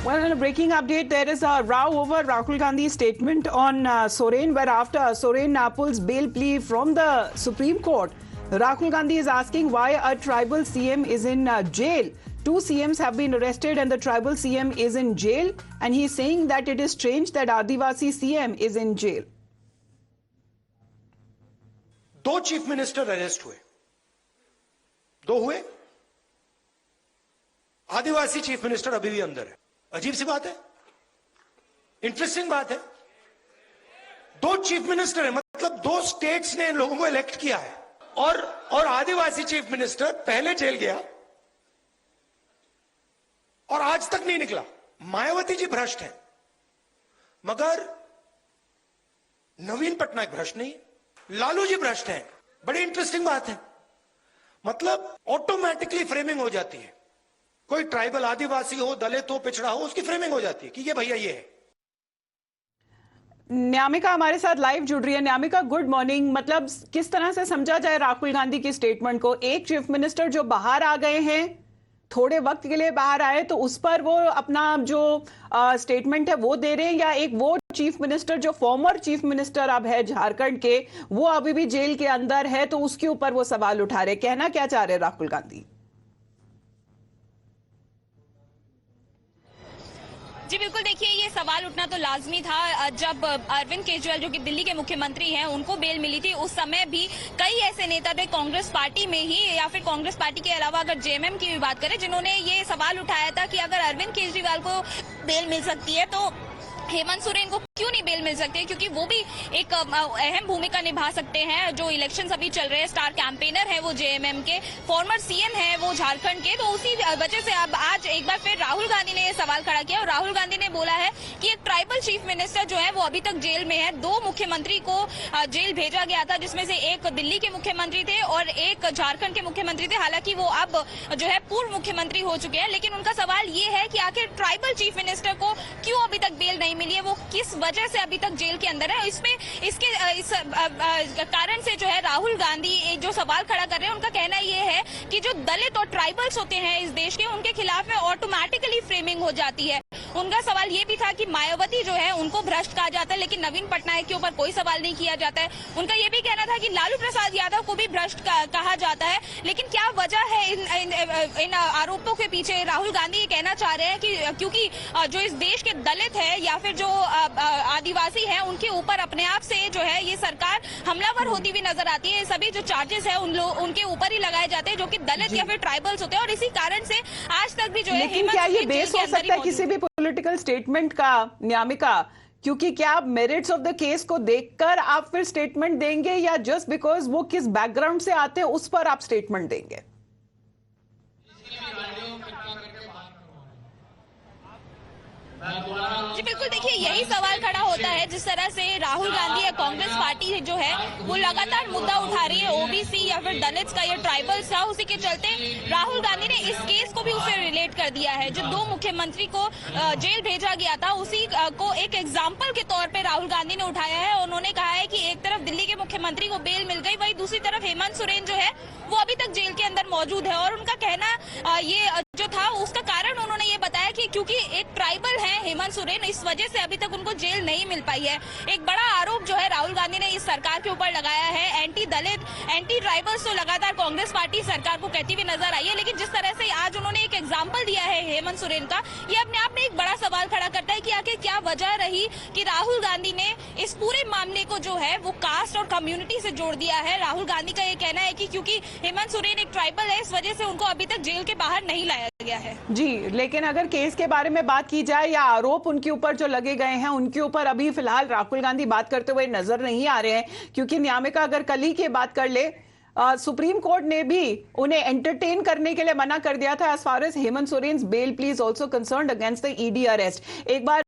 Well, in a breaking update, there is a row over Rahul Gandhi's statement on Soren, where after Soren pulls bail plea from the Supreme Court, Rahul Gandhi is asking why a tribal CM is in jail. Two CMs have been arrested and the tribal CM is in jail, and he is saying that it is strange that Adivasi CM is in jail. दो chief minister arrest हुए, दो हुए, आदिवासी chief minister अभी भी अंदर है। अजीब सी बात है, इंटरेस्टिंग बात है। दो चीफ मिनिस्टर है, मतलब दो स्टेट्स ने इन लोगों को इलेक्ट किया है, और आदिवासी चीफ मिनिस्टर पहले जेल गया और आज तक नहीं निकला। मायावती जी भ्रष्ट है, मगर नवीन पटनायक भ्रष्ट नहीं, लालू जी भ्रष्ट हैं। बड़ी इंटरेस्टिंग बात है, मतलब ऑटोमेटिकली फ्रेमिंग हो जाती है। कोई ट्राइबल, आदिवासी हो, दलित हो, पिछड़ा हो, उसकी फ्रेमिंग हो जाती है कि ये भैया ये है। न्यामिका हमारे साथ लाइव जुड़ रही है। न्यामिका, गुड मॉर्निंग। मतलब किस तरह से समझा जाए राहुल गांधी की स्टेटमेंट को? एक चीफ मिनिस्टर जो बाहर आ गए हैं, थोड़े वक्त के लिए बाहर आए, तो उस पर वो अपना जो स्टेटमेंट है वो दे रहे हैं, या एक वो चीफ मिनिस्टर जो फॉर्मर चीफ मिनिस्टर अब है झारखंड के, वो अभी भी जेल के अंदर है, तो उसके ऊपर वो सवाल उठा रहे? कहना क्या चाह रहे राहुल गांधी? जी बिल्कुल, देखिए ये सवाल उठना तो लाजमी था। जब अरविंद केजरीवाल जो कि दिल्ली के मुख्यमंत्री हैं, उनको बेल मिली थी, उस समय भी कई ऐसे नेता थे कांग्रेस पार्टी में ही या फिर कांग्रेस पार्टी के अलावा अगर जेएमएम की भी बात करें, जिन्होंने ये सवाल उठाया था कि अगर अरविंद केजरीवाल को बेल मिल सकती है तो हेमंत सोरेन को क्यों नहीं बेल मिल सकती है, क्योंकि वो भी एक अहम भूमिका निभा सकते हैं। जो इलेक्शंस अभी चल रहे हैं, स्टार कैंपेनर है वो जेएमएम के, फॉर्मर सीएम है वो झारखंड के, तो उसी वजह से अब आज एक बार फिर राहुल गांधी ने ये सवाल खड़ा किया और राहुल गांधी ने बोला है कि एक ट्राइबल चीफ मिनिस्टर जो है वो अभी तक जेल में है। दो मुख्यमंत्री को जेल भेजा गया था, जिसमें से एक दिल्ली के मुख्यमंत्री थे और एक झारखंड के मुख्यमंत्री थे। हालांकि वो अब जो है पूर्व मुख्यमंत्री हो चुके हैं, लेकिन उनका सवाल ये है कि आखिर ट्राइबल चीफ मिनिस्टर को क्यों अभी तक बेल नहीं मिली है, वो किस वजह से अभी तक जेल के अंदर है। इस कारण से जो है राहुल गांधी जो सवाल खड़ा कर रहे हैं, उनका कहना ये है कि जो दलित और ट्राइबल्स होते हैं इस देश के, उनके खिलाफ में ऑटोमेटिकली फ्रेमिंग हो जाती है। उनका सवाल ये भी था कि मायावती जो है उनको भ्रष्ट कहा जाता है, लेकिन नवीन पटनायक के ऊपर कोई सवाल नहीं किया जाता है। उनका ये भी कहना था कि लालू प्रसाद यादव को भी भ्रष्ट कहा जाता है, लेकिन क्या वजह है इन आरोपों के पीछे? राहुल गांधी ये कहना चाह रहे हैं कि क्योंकि जो इस देश के दलित है या फिर जो आदिवासी हैं, उनके ऊपर अपने आप से जो है ये सरकार हमलावर होती हुई नजर आती है। सभी जो चार्जेस है उनके ऊपर ही लगाए जाते हैं, जो कि दलित या फिर ट्राइबल्स होते हैं, और इसी कारण से आज तक भी जो है। लेकिन क्या ये बेस हो सकता है किसी भी पॉलिटिकल स्टेटमेंट का, न्यामिका? क्योंकि क्या आप मेरिट्स ऑफ द केस को देखकर आप फिर स्टेटमेंट देंगे, या जस्ट बिकॉज वो किस बैकग्राउंड से आते हैं उस पर आप स्टेटमेंट देंगे? जी बिल्कुल, देखिए यही सवाल खड़ा होता है। जिस तरह से राहुल गांधी या कांग्रेस पार्टी जो है वो लगातार मुद्दा उठा रही है, ओबीसी या फिर दलित का या ट्राइबल्स का, उसी के चलते राहुल गांधी ने इस केस को भी उसे रिलेट कर दिया है। जो दो मुख्यमंत्री को जेल भेजा गया था, उसी को एक एग्जाम्पल के तौर पर राहुल गांधी ने उठाया है। उन्होंने कहा है कि एक तरफ दिल्ली के मुख्यमंत्री को बेल मिल गई, वहीं दूसरी तरफ हेमंत सोरेन जो है वो अभी तक जेल के अंदर मौजूद है। और उनका कहना ये जो था, उसका कारण उन्होंने ये बताया कि क्योंकि एक ट्राइबल है हेमंत सोरेन, इस वजह से अभी तक उनको जेल नहीं मिल पाई है। एक बड़ा आरोप जो है राहुल गांधी ने इस सरकार के ऊपर लगाया है। एंटी दलित, एंटी ट्राइबल्स तो लगातार कांग्रेस पार्टी सरकार को कहती हुई नजर आई है, लेकिन जिस तरह से आज उन्होंने एक एग्जाम्पल दिया है हेमंत सोरेन का, ये अपने आप में एक बड़ा सवाल खड़ा करता है कि आखिर क्या वजह रही कि राहुल गांधी ने इस पूरे मामले को जो है वो कास्ट और कम्युनिटी से जोड़ दिया है। राहुल गांधी का ये कहना है कि क्योंकि हेमंत सोरेन एक ट्राइबल है, इस वजह से उनको अभी तक जेल के बाहर नहीं लाया गया है। जी, लेकिन अगर केस के बारे में बात की जाए या आरोप उनके ऊपर जो लगे गए हैं, उनके ऊपर अभी फिलहाल राहुल गांधी बात करते हुए नजर नहीं आ रहे हैं, क्योंकि न्यामिका अगर कल ही की बात कर ले, सुप्रीम कोर्ट ने भी उन्हें एंटरटेन करने के लिए मना कर दिया था as far as Hemant Soren bail plea also concerned against the ED arrest. एक बार